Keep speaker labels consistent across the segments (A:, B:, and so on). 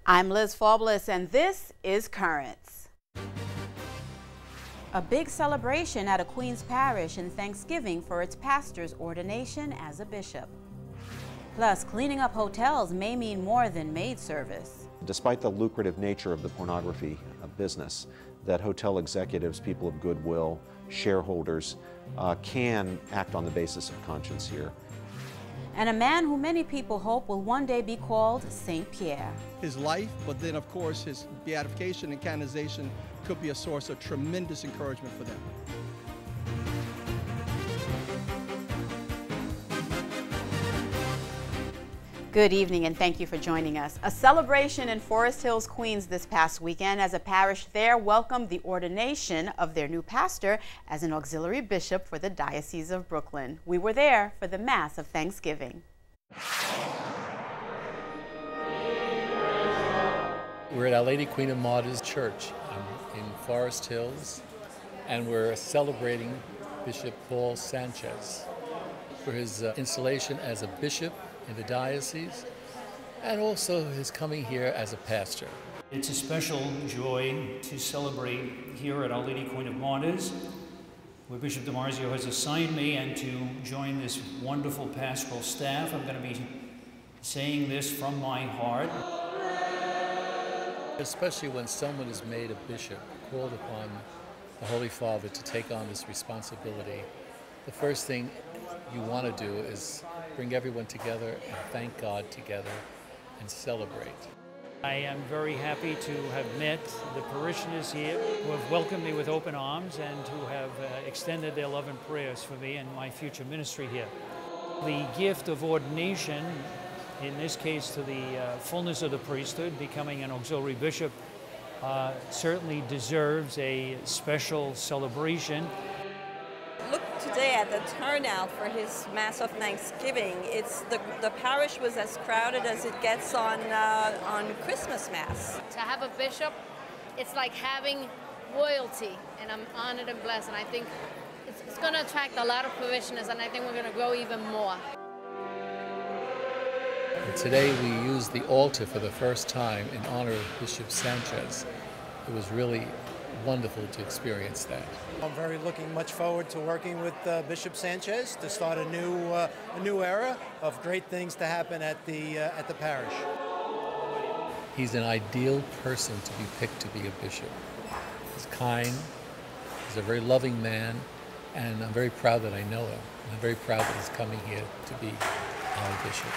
A: I'm Liz Faublis, and this is Currents. A big celebration at a Queens parish in Thanksgiving for its pastor's ordination as a bishop. Plus, cleaning up hotels may mean more than maid service.
B: Despite the lucrative nature of the pornography business, that hotel executives, people of goodwill, shareholders can act on the basis of conscience here.
A: And a man who many people hope will one day be called Saint Pierre.
C: His life, but then of course his beatification and canonization could be a source of tremendous encouragement for them.
A: Good evening and thank you for joining us. A celebration in Forest Hills, Queens this past weekend as a parish there welcomed the ordination of their new pastor as an auxiliary bishop for the Diocese of Brooklyn. We were there for the Mass of Thanksgiving.
D: We're at Our Lady Queen of Martyrs Church in Forest Hills, and we're celebrating Bishop Paul Sanchez for his installation as a bishop in the diocese, and also his coming here as a pastor.
E: It's a special joy to celebrate here at Our Lady Queen of Martyrs, where Bishop DiMarzio has assigned me, and to join this wonderful pastoral staff. I'm going to be saying this from my heart.
D: Especially when someone is made a bishop, called upon the Holy Father to take on this responsibility, the first thing you want to do is bring everyone together and thank God together and celebrate.
E: I am very happy to have met the parishioners here who have welcomed me with open arms and who have extended their love and prayers for me and my future ministry here. The gift of ordination, in this case to the fullness of the priesthood, becoming an auxiliary bishop, certainly deserves a special celebration.
F: Today at the turnout for his Mass of Thanksgiving, the parish was as crowded as it gets on Christmas Mass.
G: To have a bishop, it's like having royalty, and I'm honored and blessed, and I think it's going to attract a lot of parishioners, and I think we're going to grow even more.
D: And today we used the altar for the first time in honor of Bishop Sanchez. It was really wonderful to experience that.
H: I'm very much forward to working with Bishop Sanchez to start a new era of great things to happen at the parish.
D: He's an ideal person to be picked to be a bishop. He's kind, he's a very loving man, and I'm very proud that I know him. I'm very proud that he's coming here to be our bishop.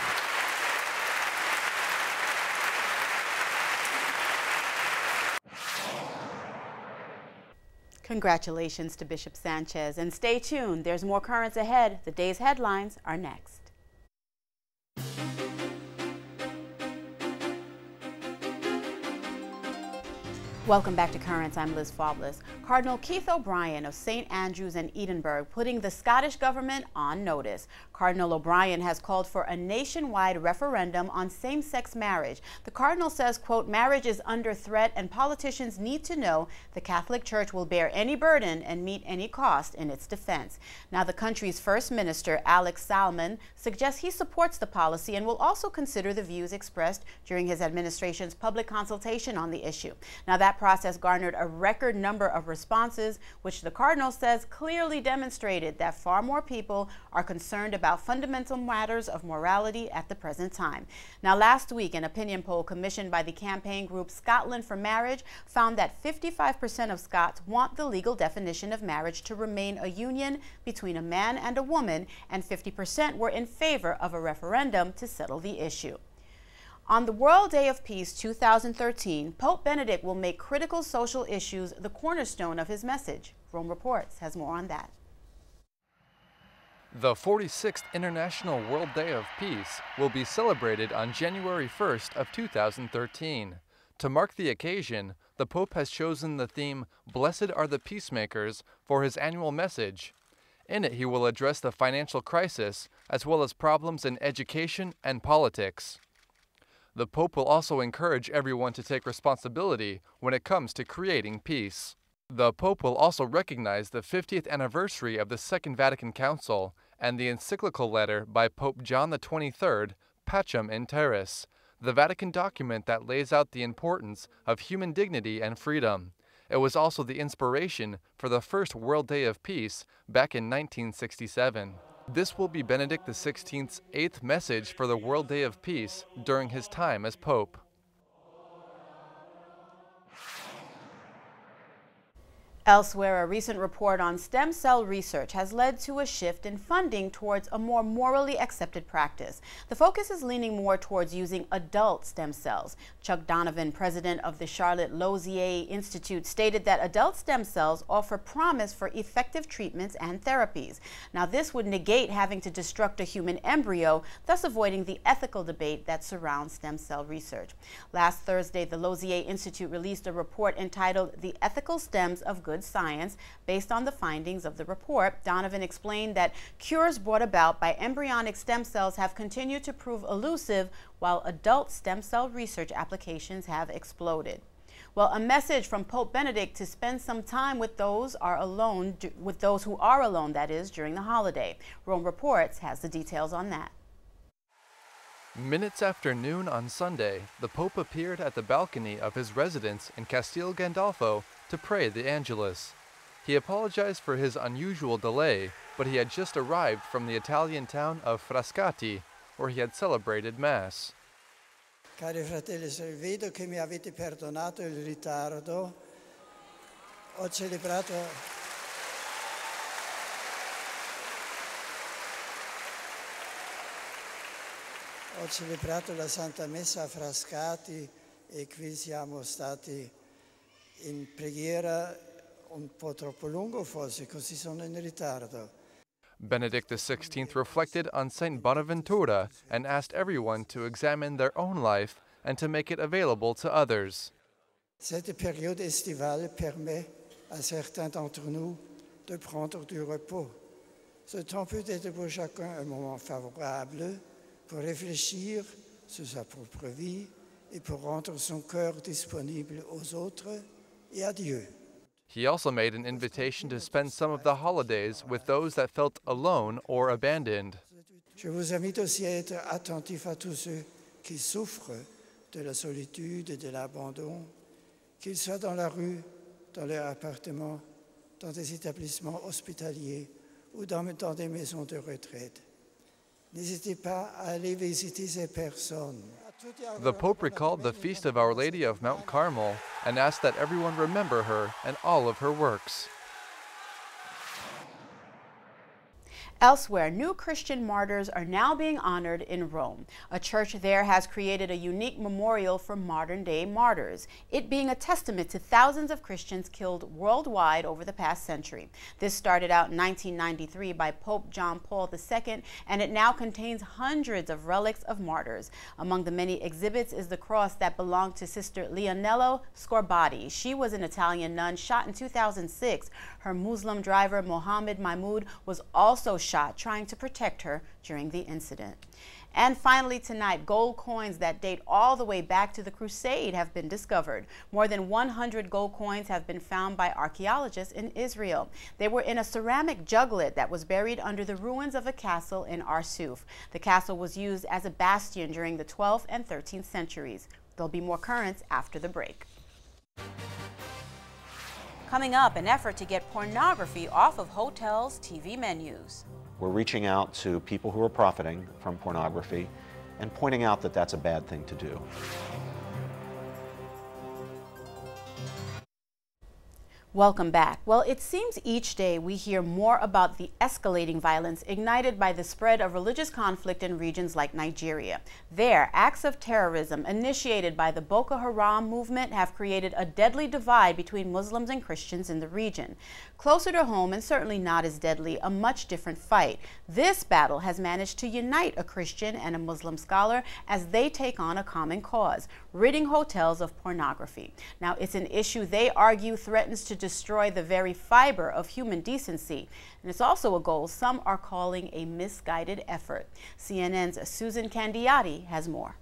A: Congratulations to Bishop Sanchez, and stay tuned. There's more currents ahead. The day's headlines are next. Welcome back to Currents. I'm Liz Faublis. Cardinal Keith O'Brien of St. Andrews and Edinburgh putting the Scottish government on notice. Cardinal O'Brien has called for a nationwide referendum on same-sex marriage. The Cardinal says, quote, marriage is under threat and politicians need to know the Catholic Church will bear any burden and meet any cost in its defense. Now, the country's First Minister, Alex Salmond, suggests he supports the policy and will also consider the views expressed during his administration's public consultation on the issue. Now, that process garnered a record number of responses, which the Cardinal says clearly demonstrated that far more people are concerned about fundamental matters of morality at the present time. Now, last week, an opinion poll commissioned by the campaign group Scotland for Marriage found that 55% of Scots want the legal definition of marriage to remain a union between a man and a woman, and 50% were in favor of a referendum to settle the issue. On the World Day of Peace 2013, Pope Benedict will make critical social issues the cornerstone of his message. Rome Reports has more on that.
I: The 46th International World Day of Peace will be celebrated on January 1st of 2013. To mark the occasion, the Pope has chosen the theme, Blessed are the Peacemakers, for his annual message. In it, he will address the financial crisis, as well as problems in education and politics. The Pope will also encourage everyone to take responsibility when it comes to creating peace. The Pope will also recognize the 50th anniversary of the Second Vatican Council and the encyclical letter by Pope John XXIII, Pacem in Terris, the Vatican document that lays out the importance of human dignity and freedom. It was also the inspiration for the first World Day of Peace back in 1967. This will be Benedict XVI's 8th message for the World Day of Peace during his time as Pope.
A: Elsewhere, a recent report on stem cell research has led to a shift in funding towards a more morally accepted practice. The focus is leaning more towards using adult stem cells. Chuck Donovan, president of the Charlotte Lozier Institute, stated that adult stem cells offer promise for effective treatments and therapies. Now, this would negate having to destruct a human embryo, thus avoiding the ethical debate that surrounds stem cell research. Last Thursday, the Lozier Institute released a report entitled "The Ethical Stems of Good Science." Based on the findings of the report, Donovan explained that cures brought about by embryonic stem cells have continued to prove elusive, while adult stem cell research applications have exploded. Well, a message from Pope Benedict to spend some time with those who are alone, that is, during the holiday. Rome Reports has the details on that.
I: Minutes after noon on Sunday, the Pope appeared at the balcony of his residence in Castel Gandolfo to pray the Angelus. He apologized for his unusual delay, but he had just arrived from the Italian town of Frascati, where he had celebrated Mass.
J: Cari fratelli, vedo che mi avete perdonato il ritardo. Ho celebrato la Santa Messa a Frascati e qui siamo stati in preghiera un po' troppo lungo forse, così sono in ritardo.
I: Benedict XVI reflected on Saint Bonaventura and asked everyone to examine their own life and to make it available to others.
J: Cette période estivale permet à certains d'entre nous de prendre du repos. Ce temps peut être pour chacun un moment favorable pour réfléchir sur sa propre vie et pour rendre son cœur disponible aux autres et à Dieu.
I: He also made an invitation to spend some of the holidays with those that felt alone or abandoned.
J: Je vous invite aussi à être attentif à tous ceux qui souffrent de la solitude et de l'abandon, qu'ils soient dans la rue, dans leur appartement, dans des établissements hospitaliers ou dans des maisons de retraite. N'hésitez pas à aller visiter ces personnes.
I: The Pope recalled the feast of Our Lady of Mount Carmel and asked that everyone remember her and all of her works.
A: Elsewhere, new Christian martyrs are now being honored in Rome. A church there has created a unique memorial for modern-day martyrs, it being a testament to thousands of Christians killed worldwide over the past century. This started out in 1993 by Pope John Paul II, and it now contains hundreds of relics of martyrs. Among the many exhibits is the cross that belonged to Sister Leonella Scorbati. She was an Italian nun shot in 2006. Her Muslim driver, Mohammed Mahmoud, was also shot trying to protect her during the incident. And finally tonight, gold coins that date all the way back to the Crusade have been discovered. More than 100 gold coins have been found by archaeologists in Israel. They were in a ceramic juglet that was buried under the ruins of a castle in Arsuf. The castle was used as a bastion during the 12th and 13th centuries. There'll be more currents after the break. Coming up, an effort to get pornography off of hotels' TV menus.
B: We're reaching out to people who are profiting from pornography and pointing out that that's a bad thing to do.
A: Welcome back. Well, it seems each day we hear more about the escalating violence ignited by the spread of religious conflict in regions like Nigeria. There, acts of terrorism initiated by the Boko Haram movement have created a deadly divide between Muslims and Christians in the region. Closer to home, and certainly not as deadly, a much different fight. This battle has managed to unite a Christian and a Muslim scholar as they take on a common cause, ridding hotels of pornography. Now, it's an issue they argue threatens to destroy the very fiber of human decency. And it's also a goal some are calling a misguided effort. CNN's Susan Candiati has more.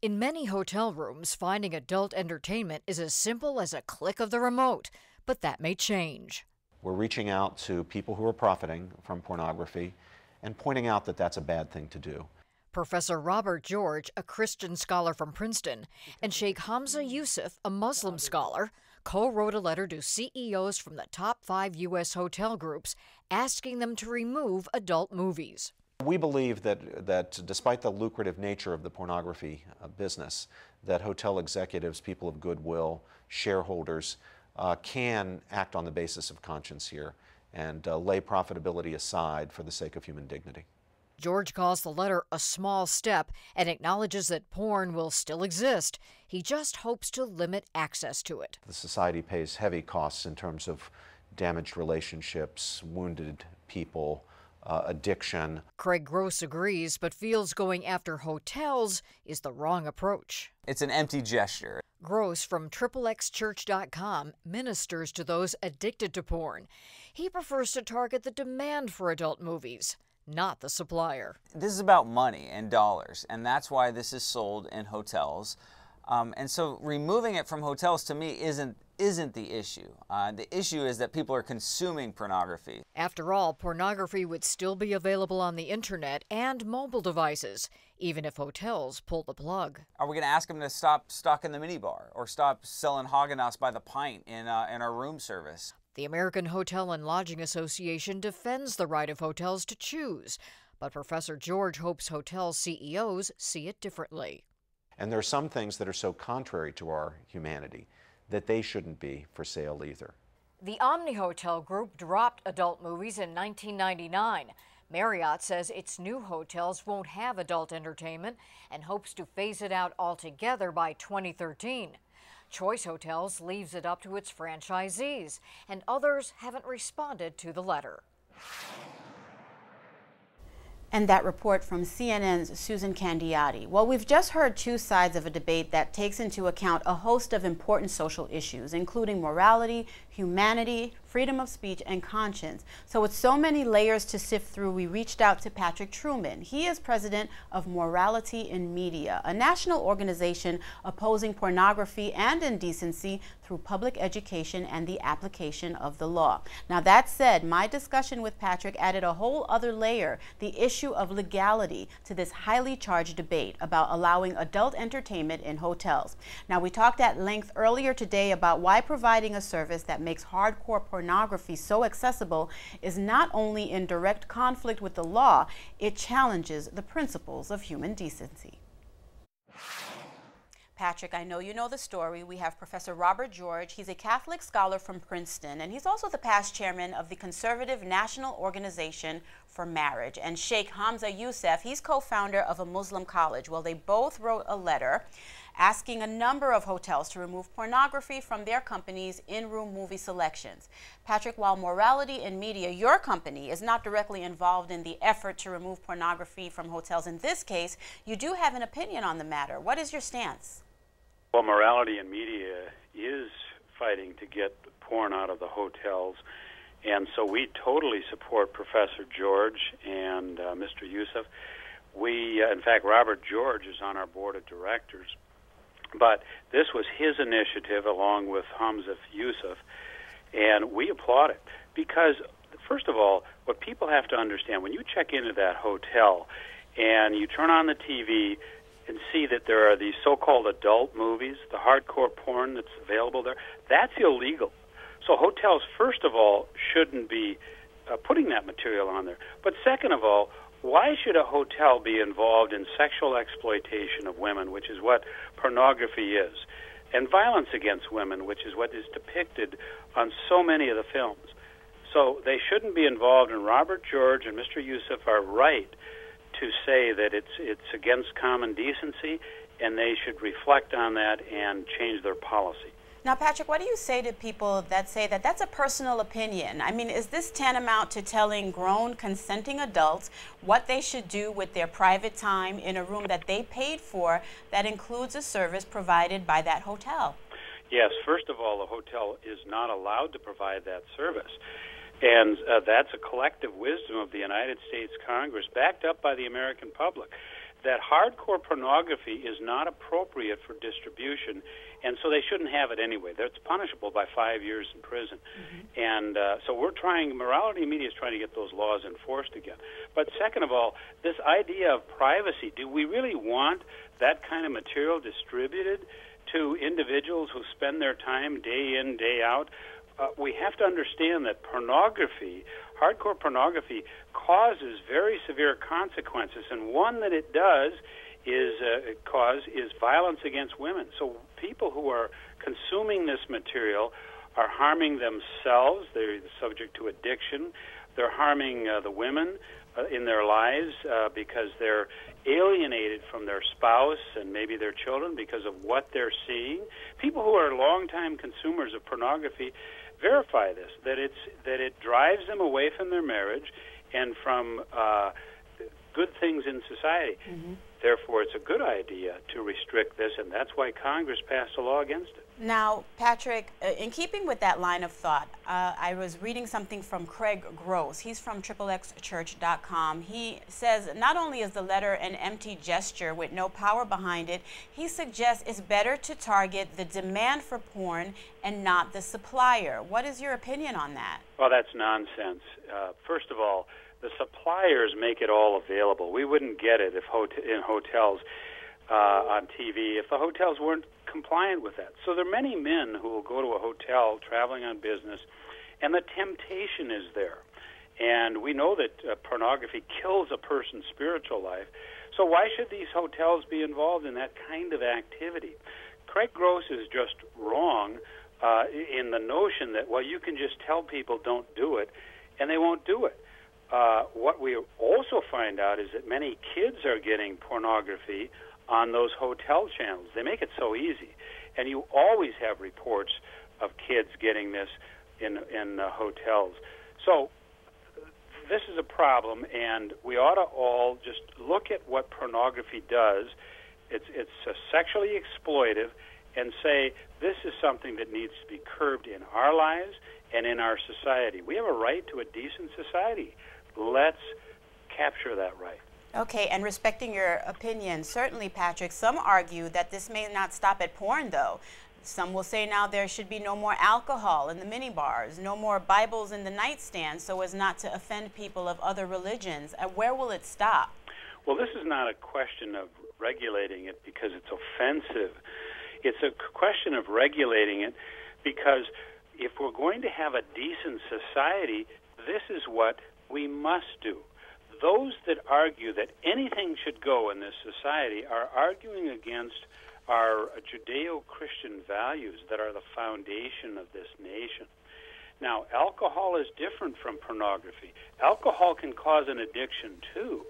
K: In many hotel rooms, finding adult entertainment is as simple as a click of the remote, but that may change.
B: We're reaching out to people who are profiting from pornography and pointing out that that's a bad thing to do.
K: Professor Robert George, a Christian scholar from Princeton, and Sheikh Hamza Yusuf, a Muslim scholar, co-wrote a letter to CEOs from the top 5 U.S. hotel groups asking them to remove adult movies.
B: We believe that despite the lucrative nature of the pornography business, that hotel executives, people of goodwill, shareholders, can act on the basis of conscience here and lay profitability aside for the sake of human dignity.
K: George calls the letter a small step and acknowledges that porn will still exist. He just hopes to limit access to it.
B: The society pays heavy costs in terms of damaged relationships, wounded people, addiction.
K: Craig Gross agrees, but feels going after hotels is the wrong approach.
L: It's an empty gesture.
K: Gross from XXXChurch.com ministers to those addicted to porn. He prefers to target the demand for adult movies, not the supplier.
L: This is about money and dollars, and that's why this is sold in hotels. And so removing it from hotels to me isn't the issue. The issue is that people are consuming pornography.
K: After all, pornography would still be available on the internet and mobile devices, even if hotels pull the plug.
L: Are we going to ask them to stop stocking the minibar or stop selling Haagen-Dazs by the pint in our room service?
K: The American Hotel and Lodging Association defends the right of hotels to choose, but Professor George hopes hotel CEOs see it differently.
B: And there are some things that are so contrary to our humanity that they shouldn't be for sale either.
K: The Omni Hotel Group dropped adult movies in 1999. Marriott says its new hotels won't have adult entertainment and hopes to phase it out altogether by 2013. Choice Hotels leaves it up to its franchisees, and others haven't responded to the letter.
A: And that report from CNN's Susan Candiotti. Well, we've just heard two sides of a debate that takes into account a host of important social issues, including morality, humanity, freedom of speech, and conscience. So with so many layers to sift through, we reached out to Patrick Truman. He is president of Morality in Media, a national organization opposing pornography and indecency through public education and the application of the law. Now that said, my discussion with Patrick added a whole other layer, the issue of legality, to this highly charged debate about allowing adult entertainment in hotels. Now we talked at length earlier today about why providing a service that makes hardcore pornography so accessible is not only in direct conflict with the law, it challenges the principles of human decency. Patrick, I know you know the story. We have Professor Robert George. He's a Catholic scholar from Princeton, and he's also the past chairman of the conservative National Organization for Marriage. And Sheikh Hamza Yusuf, he's co-founder of a Muslim college. Well, they both wrote a letter asking a number of hotels to remove pornography from their company's in-room movie selections. Patrick, while Morality in Media, your company, is not directly involved in the effort to remove pornography from hotels in this case, you do have an opinion on the matter. What is your stance?
M: Well, Morality in Media is fighting to get porn out of the hotels, and so we totally support Professor George and Mr. Yusuf. In fact, Robert George is on our board of directors. But this was his initiative along with Hamza Yusuf, and we applaud it because, first of all, what people have to understand, when you check into that hotel and you turn on the TV and see that there are these so-called adult movies, the hardcore porn that's available there, that's illegal. So hotels, first of all, shouldn't be putting that material on there. But second of all, why should a hotel be involved in sexual exploitation of women, which is what pornography is, and violence against women, which is what is depicted on so many of the films? So they shouldn't be involved, and Robert George and Mr. Yusuf are right to say that it's against common decency, and they should reflect on that and change their policy.
A: Now, Patrick, what do you say to people that say that that's a personal opinion? I mean, is this tantamount to telling grown, consenting adults what they should do with their private time in a room that they paid for that includes a service provided by that hotel?
M: Yes, first of all, the hotel is not allowed to provide that service. And that's a collective wisdom of the United States Congress, backed up by the American public, that hardcore pornography is not appropriate for distribution, and so they shouldn't have it anyway. That's punishable by 5 years in prison. And so we're trying, morality media is trying to get those laws enforced again. But second of all, this idea of privacy, do we really want that kind of material distributed to individuals who spend their time day in, day out? We have to understand that pornography, hardcore pornography, causes very severe consequences, and one that it does is violence against women. So people who are consuming this material are harming themselves. They're subject to addiction. They're harming the women in their lives because they're alienated from their spouse and maybe their children because of what they're seeing. People who are longtime consumers of pornography verify this, that it drives them away from their marriage and from good things in society. Therefore, it's a good idea to restrict this, and that's why Congress passed a law against it.
A: Now, Patrick, in keeping with that line of thought, I was reading something from Craig Gross. He's from XXXchurch.com. He says not only is the letter an empty gesture with no power behind it, he suggests it's better to target the demand for porn and not the supplier. What is your opinion on that?
M: Well, that's nonsense. First of all, the suppliers make it all available. We wouldn't get it if in hotels on TV if the hotels weren't compliant with that. So there are many men who will go to a hotel traveling on business, and the temptation is there. And we know that pornography kills a person's spiritual life. So why should these hotels be involved in that kind of activity? Craig Gross is just wrong in the notion that, well, you can just tell people don't do it, and they won't do it. What we also find out is that many kids are getting pornography on those hotel channels. They make it so easy. And you always have reports of kids getting this in hotels. So this is a problem, and we ought to all just look at what pornography does. It's sexually exploitive, and say this is something that needs to be curbed in our lives and in our society. We have a right to a decent society. Let's capture that right.
A: Okay, and respecting your opinion, certainly, Patrick, some argue that this may not stop at porn, though. Some will say now there should be no more alcohol in the minibars, no more Bibles in the nightstand, so as not to offend people of other religions. Where will it stop?
M: Well, this is not a question of regulating it because it's offensive. It's a question of regulating it because if we're going to have a decent society, this is what we must do. Those that argue that anything should go in this society are arguing against our Judeo-Christian values that are the foundation of this nation. Now, alcohol is different from pornography. Alcohol can cause an addiction too,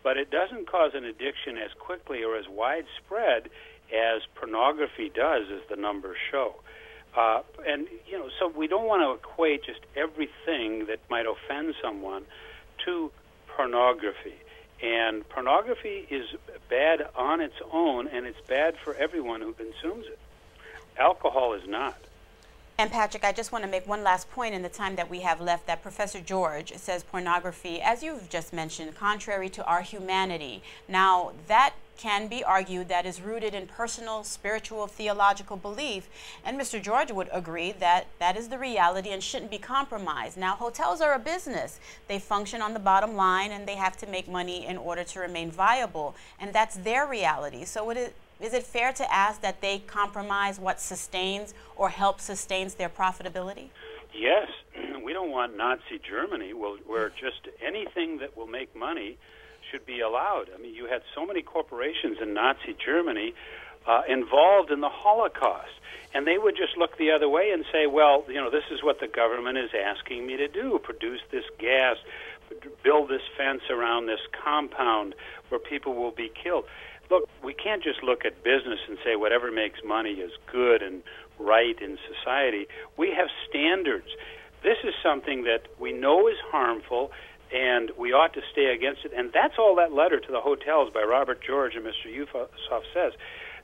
M: but it doesn't cause an addiction as quickly or as widespread as pornography does, as the numbers show. And, so we don't want to equate just everything that might offend someone to pornography. And pornography is bad on its own, and it's bad for everyone who consumes it. Alcohol is not.
A: And Patrick, I just want to make one last point in the time that we have left, that Professor George says pornography, as you've just mentioned, contrary to our humanity. Now, that can be argued that is rooted in personal, spiritual, theological belief, and Mr. George would agree that that is the reality and shouldn't be compromised. Now, hotels are a business. They function on the bottom line, and they have to make money in order to remain viable, and that's their reality. So is it fair to ask that they compromise what sustains or helps sustains their profitability?
M: Yes. We don't want Nazi Germany where just anything that will make money should be allowed. I mean, you had so many corporations in Nazi Germany involved in the Holocaust, and they would just look the other way and say, well, this is what the government is asking me to do, produce this gas, build this fence around this compound where people will be killed. Look, we can't just look at business and say whatever makes money is good and right in society. We have standards. This is something that we know is harmful, and we ought to stay against it. And that's all that letter to the hotels by Robert George and Mr. Yusof says.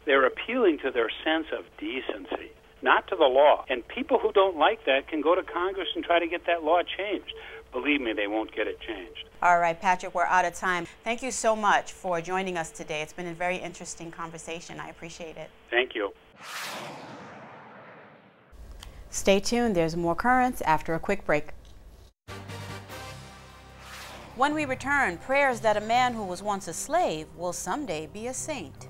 M: They're appealing to their sense of decency, not to the law. And people who don't like that can go to Congress and try to get that law changed. believe me, they won't get it changed.
A: All right, Patrick, we're out of time. Thank you so much for joining us today. It's been a very interesting conversation. I appreciate it.
M: Thank you.
A: Stay tuned. There's more Currents after a quick break. When we return, prayers that a man who was once a slave will someday be a saint.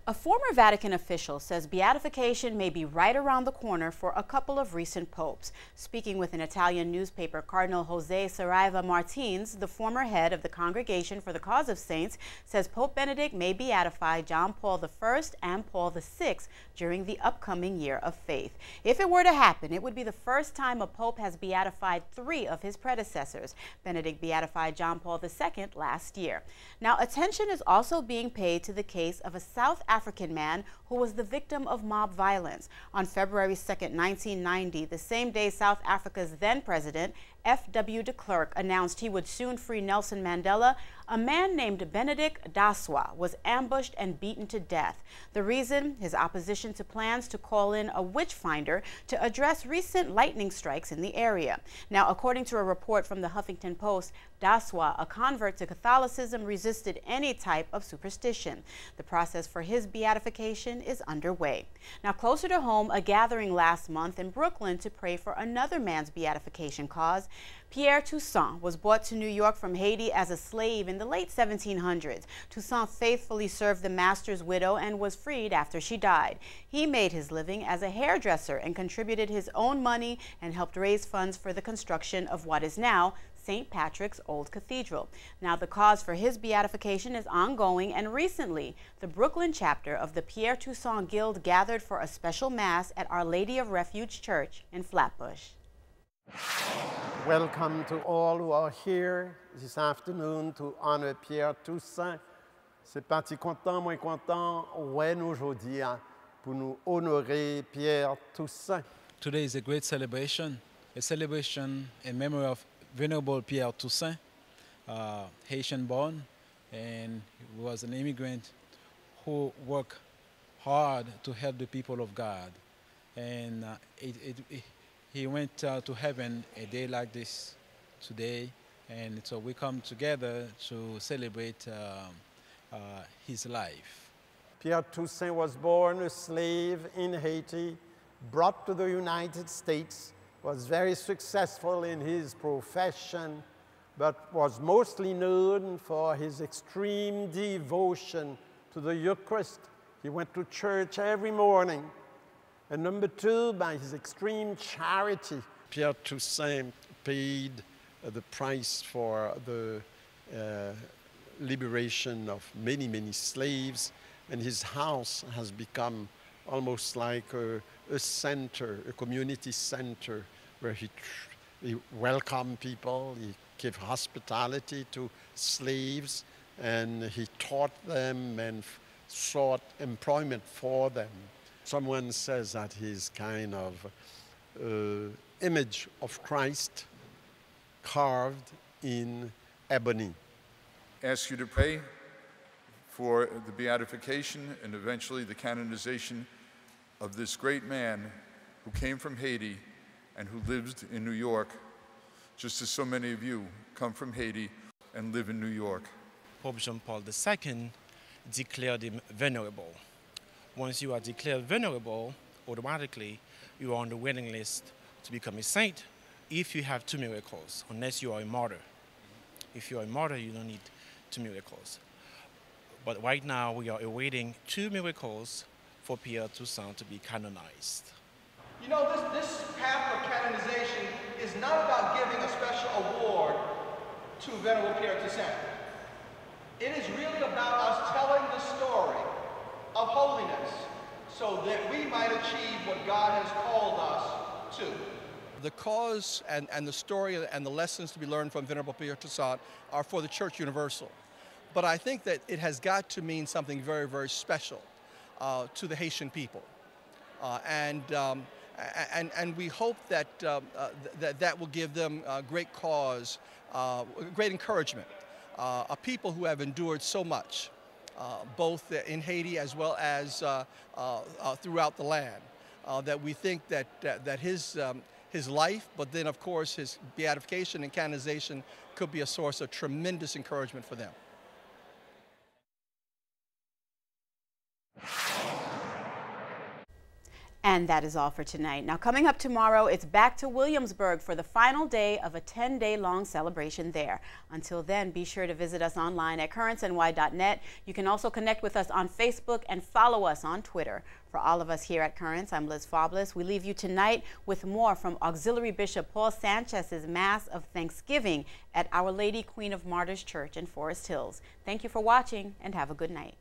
A: A former Vatican official says beatification may be right around the corner for a couple of recent popes. Speaking with an Italian newspaper, Cardinal Jose Saraiva Martins, the former head of the Congregation for the Cause of Saints, says Pope Benedict may beatify John Paul I and Paul VI during the upcoming year of faith. If it were to happen, it would be the first time a pope has beatified 3 of his predecessors. Benedict beatified John Paul II last year. Now, attention is also being paid to the case of a South African man who was the victim of mob violence. On February 2nd, 1990, the same day South Africa's then president, F.W. de Klerk, announced he would soon free Nelson Mandela, a man named Benedict Daswa was ambushed and beaten to death. The reason? His opposition to plans to call in a witch finder to address recent lightning strikes in the area. Now, according to a report from the Huffington Post, Daswa, a convert to Catholicism, resisted any type of superstition. The process for his beatification is underway. Now, closer to home, a gathering last month in Brooklyn to pray for another man's beatification cause. Pierre Toussaint was brought to New York from Haiti as a slave in the late 1700s. Toussaint faithfully served the master's widow and was freed after she died. He made his living as a hairdresser and contributed his own money and helped raise funds for the construction of what is now St. Patrick's Old Cathedral. Now, the cause for his beatification is ongoing, and recently, the Brooklyn chapter of the Pierre Toussaint Guild gathered for a special mass at Our Lady of Refuge Church in Flatbush.
N: Welcome to all who are here this afternoon to honor Pierre Toussaint. C'est parti content, moins content, ouais nous aujourd'hui pour nous honorer Pierre Toussaint.
O: Today is a great celebration in memory of Venerable Pierre Toussaint, Haitian born, and he was an immigrant who worked hard to help the people of God. And he went to heaven a day like this today, and so we come together to celebrate his life.
N: Pierre Toussaint was born a slave in Haiti, brought to the United States, was very successful in his profession, but was mostly known for his extreme devotion to the Eucharist. He went to church every morning. And number 2, by his extreme charity. Pierre Toussaint paid the price for the liberation of many, many slaves, and his house has become almost like a center, a community center, where he welcomed people, he gave hospitality to slaves, and he taught them and sought employment for them. Someone says that he's kind of image of Christ carved in ebony.
P: Ask you to pray for the beatification and eventually the canonization of this great man who came from Haiti and who lives in New York, just as so many of you come from Haiti and live in New York.
Q: Pope John Paul II declared him venerable. Once you are declared venerable, automatically you are on the waiting list to become a saint if you have 2 miracles, unless you are a martyr. If you are a martyr, you don't need 2 miracles. But right now we are awaiting 2 miracles for Pierre Toussaint to be canonized.
C: You know, this path of canonization is not about giving a special award to Venerable Pierre Toussaint. It is really about us telling the story of holiness so that we might achieve what God has called us to.
R: The cause and the story and the lessons to be learned from Venerable Pierre Toussaint are for the Church Universal. But I think that it has got to mean something very, very special to the Haitian people. And we hope that that will give them great cause, great encouragement. A people who have endured so much both in Haiti as well as throughout the land. That we think that his life, but then of course his beatification and canonization could be a source of tremendous encouragement for them.
A: And that is all for tonight. Now, coming up tomorrow, it's back to Williamsburg for the final day of a 10-day-long celebration there. Until then, be sure to visit us online at currentsny.net. You can also connect with us on Facebook and follow us on Twitter. For all of us here at Currents, I'm Liz Faublas. We leave you tonight with more from Auxiliary Bishop Paul Sanchez's Mass of Thanksgiving at Our Lady Queen of Martyrs Church in Forest Hills. Thank you for watching and have a good night.